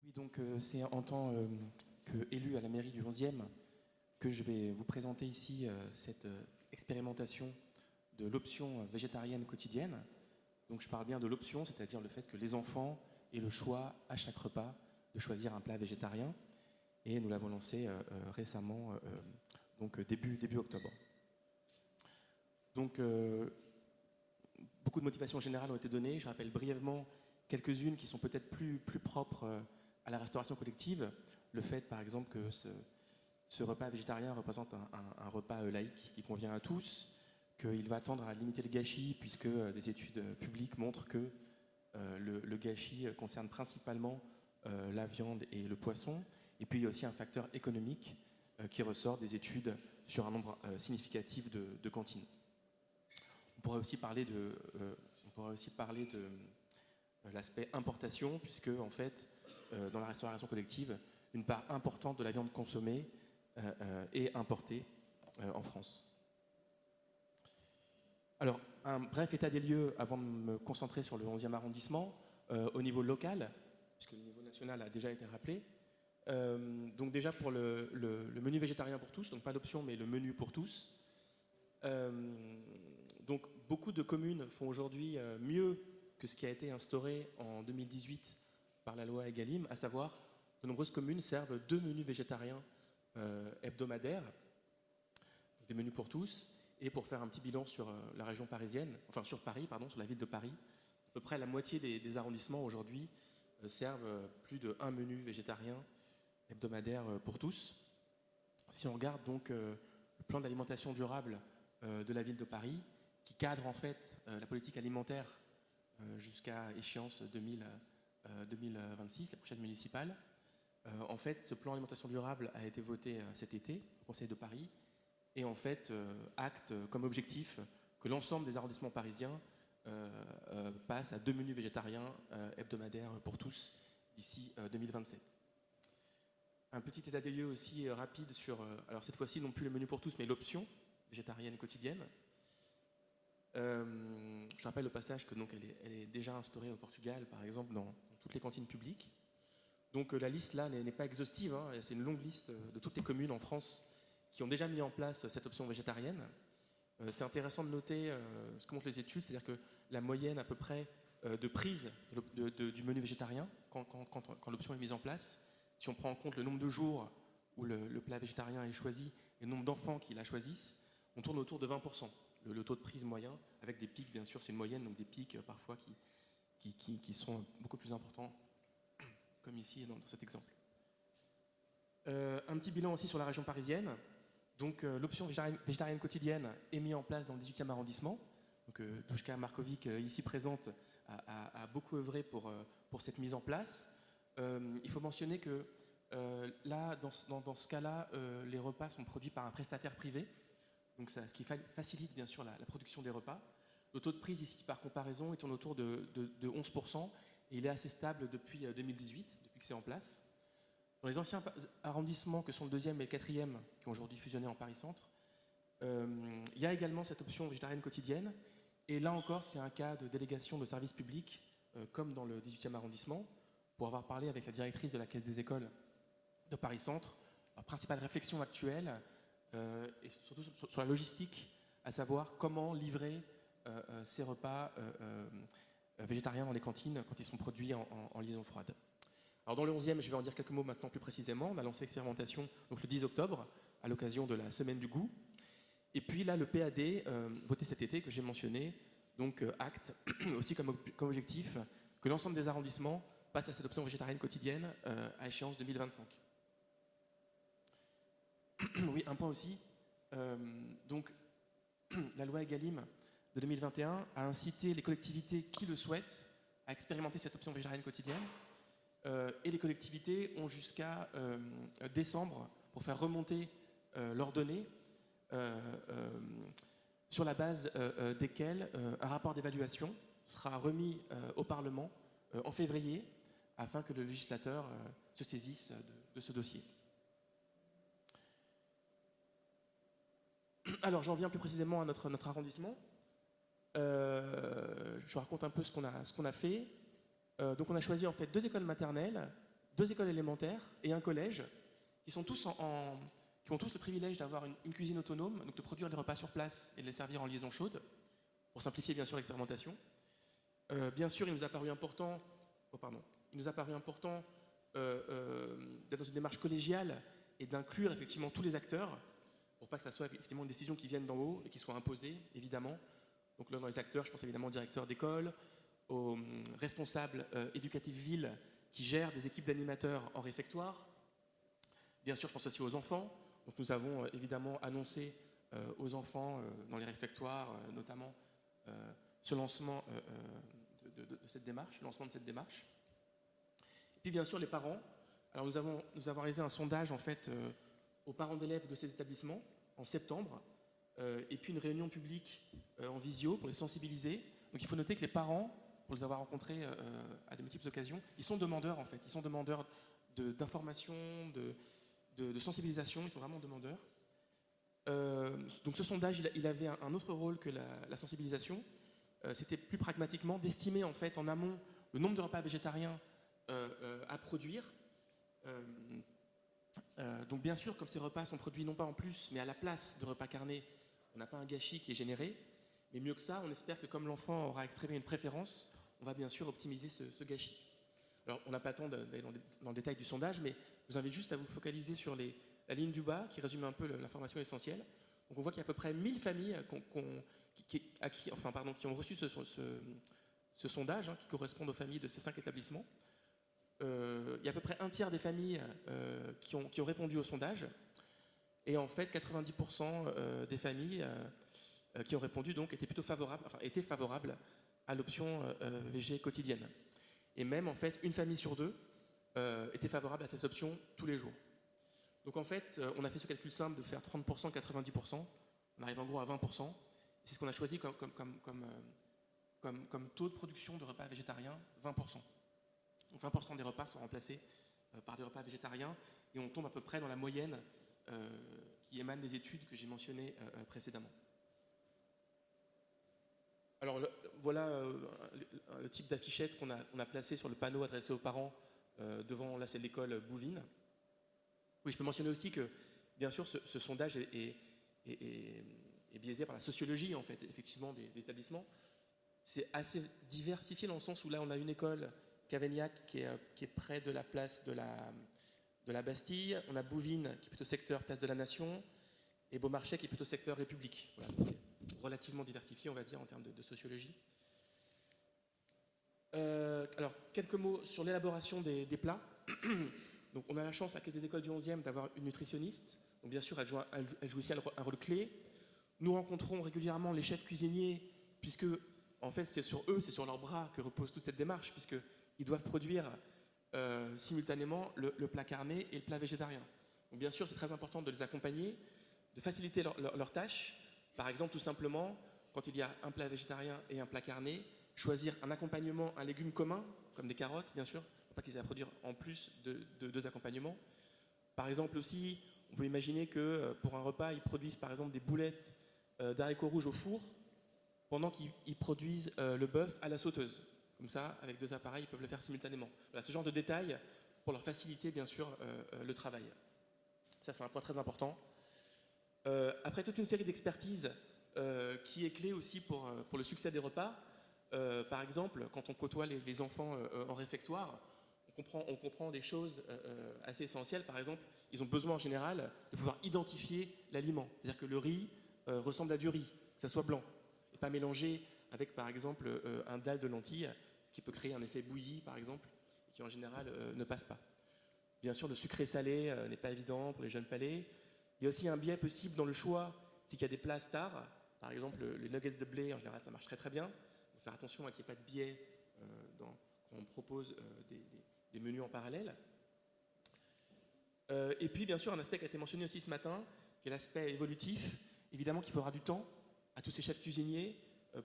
Oui, donc c'est en tant qu'élu à la mairie du 11e que je vais vous présenter ici cette expérimentation de l'option végétarienne quotidienne. Donc je parle bien de l'option, c'est-à-dire le fait que les enfants aient le choix à chaque repas de choisir un plat végétarien. Et nous l'avons lancé récemment, donc début octobre. Donc beaucoup de motivations générales ont été données. Je rappelle brièvement quelques-unes qui sont peut-être plus propres à la restauration collective. Le fait, par exemple, que ce repas végétarien représente un repas laïque qui convient à tous, qu'il va tendre à limiter le gâchis, puisque des études publiques montrent que le gâchis concerne principalement la viande et le poisson. Et puis il y a aussi un facteur économique qui ressort des études sur un nombre significatif de cantines. On pourrait aussi parler de l'aspect importation, puisque en fait, dans la restauration collective, une part importante de la viande consommée est importée en France. Alors, un bref état des lieux avant de me concentrer sur le 11e arrondissement, au niveau local, puisque le niveau national a déjà été rappelé. Donc déjà pour le menu végétarien pour tous, donc pas l'option mais le menu pour tous. Donc beaucoup de communes font aujourd'hui mieux que ce qui a été instauré en 2018 par la loi Egalim, à savoir de nombreuses communes servent 2 menus végétariens hebdomadaires, des menus pour tous. Et pour faire un petit bilan sur la région parisienne, enfin sur Paris, pardon, sur la ville de Paris, à peu près la moitié des arrondissements aujourd'hui servent plus de 1 menu végétarien hebdomadaire pour tous. Si on regarde donc le plan d'alimentation durable de la ville de Paris, qui cadre en fait la politique alimentaire jusqu'à échéance 2026, la prochaine municipale, en fait ce plan d'alimentation durable a été voté cet été au Conseil de Paris et en fait acte comme objectif que l'ensemble des arrondissements parisiens passent à 2 menus végétariens hebdomadaires pour tous d'ici 2027. Un petit état des lieux aussi rapide sur, alors cette fois-ci non plus le menu pour tous, mais l'option végétarienne quotidienne. Je rappelle au passage que donc elle est déjà instaurée au Portugal, par exemple, dans toutes les cantines publiques. Donc la liste là n'est pas exhaustive, hein, c'est une longue liste de toutes les communes en France qui ont déjà mis en place cette option végétarienne. C'est intéressant de noter ce que montrent les études, c'est-à-dire que la moyenne à peu près de prise du menu végétarien quand l'option est mise en place, si on prend en compte le nombre de jours où le plat végétarien est choisi et le nombre d'enfants qui la choisissent, on tourne autour de 20%, le taux de prise moyen, avec des pics, bien sûr, c'est une moyenne, donc des pics parfois qui sont beaucoup plus importants, comme ici dans cet exemple. Un petit bilan aussi sur la région parisienne. Donc l'option végétarienne quotidienne est mise en place dans le 18e arrondissement. Donc Douchka Markovic, ici présente, a beaucoup œuvré pour cette mise en place. Il faut mentionner que là, dans ce cas-là, les repas sont produits par un prestataire privé, donc ce qui facilite bien sûr la production des repas. Le taux de prise ici, par comparaison, est tourne autour de 11%, et il est assez stable depuis 2018, depuis que c'est en place. Dans les anciens arrondissements, que sont le 2e et le 4e, qui ont aujourd'hui fusionné en Paris-Centre, il y a également cette option végétarienne quotidienne, et là encore, c'est un cas de délégation de services publics, comme dans le 18e arrondissement, pour avoir parlé avec la directrice de la Caisse des écoles de Paris-Centre. La principale réflexion actuelle est surtout sur la logistique, à savoir comment livrer ces repas végétariens dans les cantines quand ils sont produits en liaison froide. Alors dans le 11e, je vais en dire quelques mots maintenant plus précisément. On a lancé l'expérimentation donc le 10 octobre, à l'occasion de la semaine du goût. Et puis là, le PAD, voté cet été, que j'ai mentionné, donc acte aussi comme objectif que l'ensemble des arrondissements passent à cette option végétarienne quotidienne à échéance 2025. Oui, un point aussi. Donc, la loi Egalim de 2021 a incité les collectivités qui le souhaitent à expérimenter cette option végétarienne quotidienne. Et les collectivités ont jusqu'à décembre pour faire remonter leurs données sur la base desquelles un rapport d'évaluation sera remis au Parlement en février afin que le législateur se saisisse de ce dossier. Alors j'en viens plus précisément à notre arrondissement. Je vous raconte un peu ce qu'on a fait. Donc on a choisi en fait 2 écoles maternelles, 2 écoles élémentaires et un collège, qui sont tous qui ont tous le privilège d'avoir une cuisine autonome, donc de produire les repas sur place et de les servir en liaison chaude, pour simplifier bien sûr l'expérimentation. Bien sûr, il nous a paru important, d'être dans une démarche collégiale et d'inclure effectivement tous les acteurs, pour pas que ça soit effectivement une décision qui vienne d'en haut et qui soit imposée, évidemment. Donc là, dans les acteurs, je pense évidemment au directeur d'école, aux responsables éducatifs villes qui gèrent des équipes d'animateurs en réfectoire. Bien sûr, je pense aussi aux enfants. Donc nous avons évidemment annoncé aux enfants dans les réfectoires, notamment ce lancement de cette démarche, le lancement de cette démarche. Et puis bien sûr les parents. Alors nous avons réalisé un sondage en fait aux parents d'élèves de ces établissements en septembre, et puis une réunion publique en visio pour les sensibiliser. Donc il faut noter que les parents, pour les avoir rencontrés à de multiples occasions, ils sont demandeurs en fait, ils sont demandeurs d'informations, de sensibilisation, ils sont vraiment demandeurs. Donc ce sondage, il avait un autre rôle que la sensibilisation. C'était plus pragmatiquement d'estimer en fait en amont le nombre de repas végétariens à produire. Donc bien sûr, comme ces repas sont produits non pas en plus, mais à la place de repas carnés, on n'a pas un gâchis qui est généré. Mais mieux que ça, on espère que comme l'enfant aura exprimé une préférence, on va bien sûr optimiser ce gâchis. Alors on n'a pas le temps d'aller dans le détail du sondage, mais je vous invite juste à vous focaliser sur la ligne du bas qui résume un peu l'information essentielle. Donc on voit qu'il y a à peu près 1000 familles qui ont reçu ce sondage, qui correspondent aux familles de ces 5 établissements. Il y a à peu près un tiers des familles qui ont répondu au sondage. Et en fait, 90% des familles qui ont répondu donc, étaient favorables à l'option végé quotidienne. Et même en fait, une famille sur 2 était favorable à cette option tous les jours. Donc en fait, on a fait ce calcul simple de faire 30%, 90%. On arrive en gros à 20%. C'est ce qu'on a choisi comme taux de production de repas végétariens, 20%. Donc 20% des repas sont remplacés par des repas végétariens et on tombe à peu près dans la moyenne qui émane des études que j'ai mentionnées précédemment. Alors voilà le type d'affichette qu'on a placé sur le panneau adressé aux parents devant, là c'est l'école Bouvines. Oui, je peux mentionner aussi que bien sûr ce sondage est biaisé par la sociologie en fait, effectivement des établissements. C'est assez diversifié dans le sens où là on a une école, Cavaignac, qui est près de la place de la Bastille. On a Bouvines, qui est plutôt secteur place de la Nation, et Beaumarchais, qui est plutôt secteur République. Voilà, c'est relativement diversifié, on va dire, en termes de sociologie. Alors, quelques mots sur l'élaboration des plats. Donc, on a la chance, à la Caisse des écoles du 11e, d'avoir une nutritionniste. Donc, bien sûr, elle joue aussi un rôle clé. Nous rencontrons régulièrement les chefs cuisiniers, puisque, en fait, c'est sur eux, c'est sur leurs bras que repose toute cette démarche, puisqu'ils doivent produire simultanément le plat carné et le plat végétarien. Donc, bien sûr, c'est très important de les accompagner, de faciliter leurs tâches. Par exemple, tout simplement, quand il y a un plat végétarien et un plat carné, choisir un accompagnement, un légume commun, comme des carottes, bien sûr, pour pas qu'ils aient à produire en plus de 2 accompagnements. Par exemple aussi, on peut imaginer que pour un repas, ils produisent par exemple des boulettes d'haricots rouges au four, pendant qu'ils produisent le bœuf à la sauteuse. Comme ça, avec 2 appareils, ils peuvent le faire simultanément. Voilà, ce genre de détails pour leur faciliter, bien sûr, le travail. Ça, c'est un point très important. Après toute une série d'expertises qui est clé aussi pour le succès des repas. Par exemple, quand on côtoie les enfants en réfectoire, on comprend des choses assez essentielles. Par exemple, ils ont besoin en général de pouvoir identifier l'aliment. C'est-à-dire que le riz ressemble à du riz, que ça soit blanc, et pas mélangé avec, par exemple, un dalle de lentilles, ce qui peut créer un effet bouilli, par exemple, et qui en général ne passe pas. Bien sûr, le sucré-salé n'est pas évident pour les jeunes palais. Il y a aussi un biais possible dans le choix, c'est qu'il y a des plats stars. Par exemple, les nuggets de blé, en général, ça marche très très bien. Il faut faire attention à qu'il n'y ait pas de biais quand on propose des menus en parallèle. Et puis, bien sûr, un aspect qui a été mentionné aussi ce matin, qui est l'aspect évolutif. Évidemment qu'il faudra du temps à tous ces chefs cuisiniers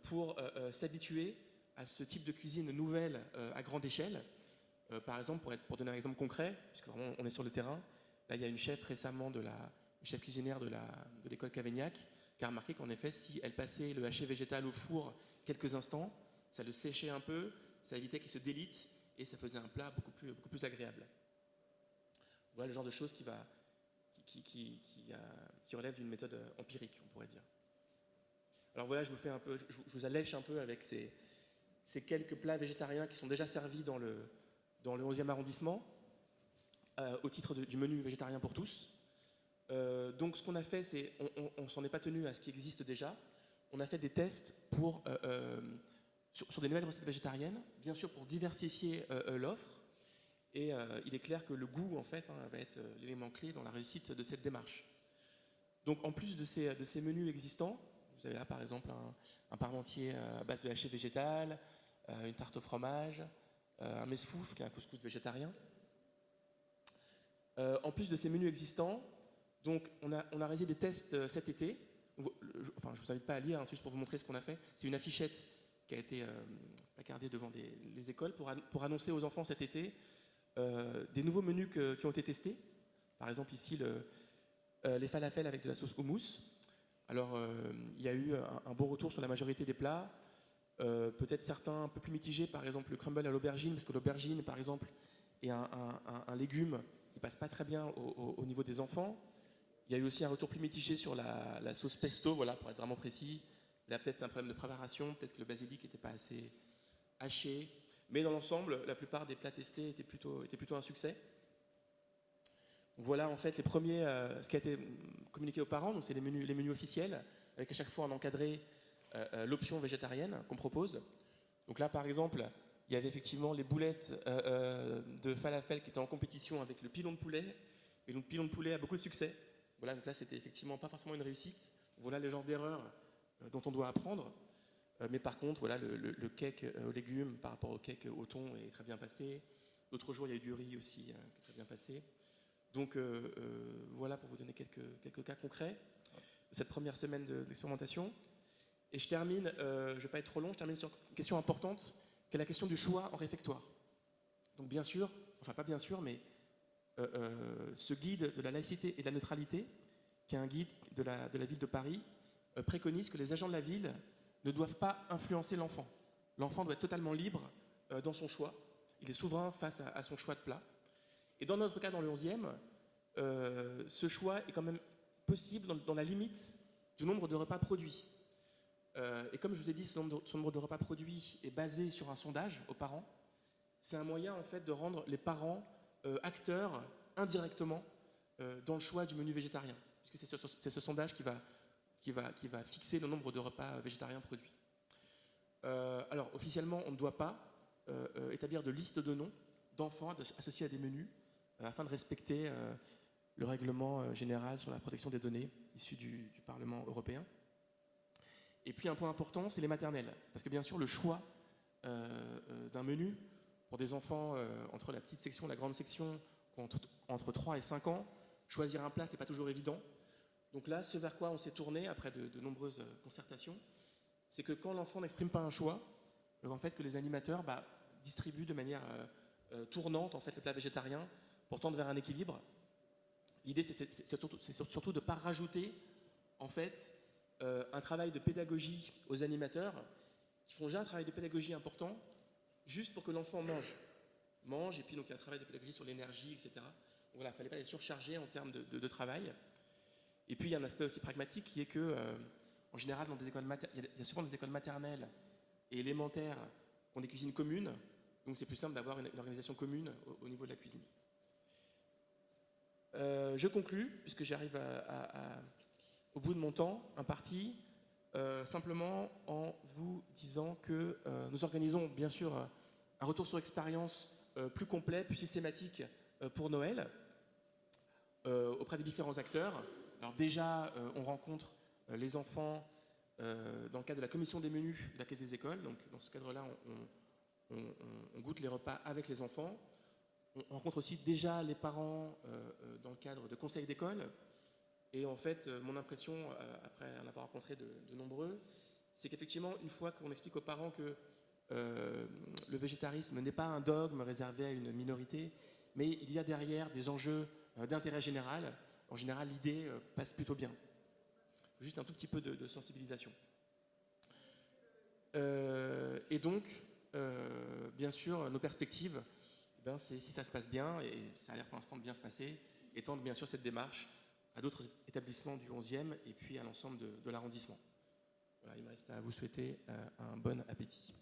pour s'habituer à ce type de cuisine nouvelle à grande échelle. Par exemple, pour donner un exemple concret, puisque vraiment on est sur le terrain, là il y a une chef récemment une chef cuisinière de l'école Cavaignac qui a remarqué qu'en effet, si elle passait le haché végétal au four quelques instants, ça le séchait un peu, ça évitait qu'il se délite et ça faisait un plat beaucoup plus agréable. Voilà le genre de choses qui relève d'une méthode empirique, on pourrait dire. Alors voilà, je vous allèche un peu avec ces quelques plats végétariens qui sont déjà servis dans le 11e arrondissement, au titre du menu végétarien pour tous. Donc ce qu'on a fait, c'est, on ne s'en est pas tenu à ce qui existe déjà. On a fait des tests sur des nouvelles recettes végétariennes, bien sûr pour diversifier l'offre. Et il est clair que le goût, en fait, va être l'élément clé dans la réussite de cette démarche. Donc en plus de ces menus existants, vous avez là par exemple un parmentier à base de haché végétal, une tarte au fromage, un mesfouf qui est un couscous végétarien. En plus de ces menus existants, donc on a réalisé des tests cet été. Enfin, je ne vous invite pas à lire, hein, c'est juste pour vous montrer ce qu'on a fait. C'est une affichette qui a été placardée devant les écoles pour annoncer aux enfants cet été des nouveaux menus qui ont été testés. Par exemple ici les falafels avec de la sauce houmous. Alors il y a eu un bon retour sur la majorité des plats. Peut-être certains un peu plus mitigés, par exemple le crumble à l'aubergine, parce que l'aubergine par exemple est un légume qui passe pas très bien au niveau des enfants. Il y a eu aussi un retour plus mitigé sur la sauce pesto, voilà, pour être vraiment précis. Là peut-être c'est un problème de préparation, peut-être que le basilic n'était pas assez haché. Mais dans l'ensemble, la plupart des plats testés étaient plutôt un succès. Donc voilà en fait les premiers, ce qui a été communiqué aux parents, donc c'est les menus officiels, avec à chaque fois en encadré l'option végétarienne qu'on propose. Donc là par exemple, il y avait effectivement les boulettes de falafel qui étaient en compétition avec le pilon de poulet. Et donc le pilon de poulet a beaucoup de succès. Voilà, donc là c'était effectivement pas forcément une réussite. Voilà le genre d'erreur dont on doit apprendre. Mais par contre, voilà, le cake aux légumes par rapport au cake au thon est très bien passé. L'autre jour, il y a eu du riz aussi qui est très bien passé. Donc voilà pour vous donner quelques cas concrets de cette première semaine d'expérimentation. Et je termine, je ne vais pas être trop long, je termine sur une question importante, qui est la question du choix en réfectoire. Donc bien sûr, enfin pas bien sûr, mais ce guide de la laïcité et de la neutralité, qui est un guide de la ville de Paris, préconise que les agents de la ville ne doivent pas influencer l'enfant. L'enfant doit être totalement libre dans son choix. Il est souverain face à son choix de plat. Et dans notre cas, dans le 11e, ce choix est quand même possible dans la limite du nombre de repas produits. Et comme je vous ai dit, ce nombre de repas produits est basé sur un sondage aux parents. C'est un moyen en fait de rendre les parents acteurs indirectement dans le choix du menu végétarien. Puisque c'est ce sondage qui va fixer le nombre de repas végétariens produits. Alors officiellement, on ne doit pas établir de liste de noms d'enfants associés à des menus afin de respecter le règlement général sur la protection des données issu du Parlement européen. Et puis un point important, c'est les maternelles. Parce que bien sûr, le choix d'un menu pour des enfants entre la petite section et la grande section, entre 3 et 5 ans, choisir un plat, c'est pas toujours évident. Donc là, ce vers quoi on s'est tourné après de nombreuses concertations, c'est que quand l'enfant n'exprime pas un choix, en fait, que les animateurs distribuent de manière tournante en fait, le plat végétarien pour tendre vers un équilibre. L'idée, c'est surtout de ne pas rajouter en fait, un travail de pédagogie aux animateurs qui font déjà un travail de pédagogie important juste pour que l'enfant mange, et puis donc il y a un travail de pédagogie sur l'énergie, etc. Donc voilà, il ne fallait pas les surcharger en termes de travail. Et puis il y a un aspect aussi pragmatique qui est que, en général, il y a souvent des écoles maternelles et élémentaires qui ont des cuisines communes, donc c'est plus simple d'avoir une organisation commune au niveau de la cuisine. Je conclus, puisque j'arrive au bout de mon temps imparti, simplement en vous disant que nous organisons bien sûr un retour sur expérience plus complet, plus systématique pour Noël, auprès des différents acteurs. Alors déjà, on rencontre les enfants dans le cadre de la commission des menus de la Caisse des écoles. Donc dans ce cadre-là, on goûte les repas avec les enfants. On rencontre aussi déjà les parents dans le cadre de conseils d'école. Et en fait, mon impression, après en avoir rencontré de nombreux, c'est qu'effectivement, une fois qu'on explique aux parents que le végétarisme n'est pas un dogme réservé à une minorité, mais il y a derrière des enjeux d'intérêt général, en général, l'idée passe plutôt bien. Juste un tout petit peu de sensibilisation. Et donc, bien sûr, nos perspectives, Ben, c'est si ça se passe bien, et ça a l'air pour l'instant de bien se passer, étendre bien sûr cette démarche à d'autres établissements du 11e et puis à l'ensemble de l'arrondissement. Voilà, il me reste à vous souhaiter un bon appétit.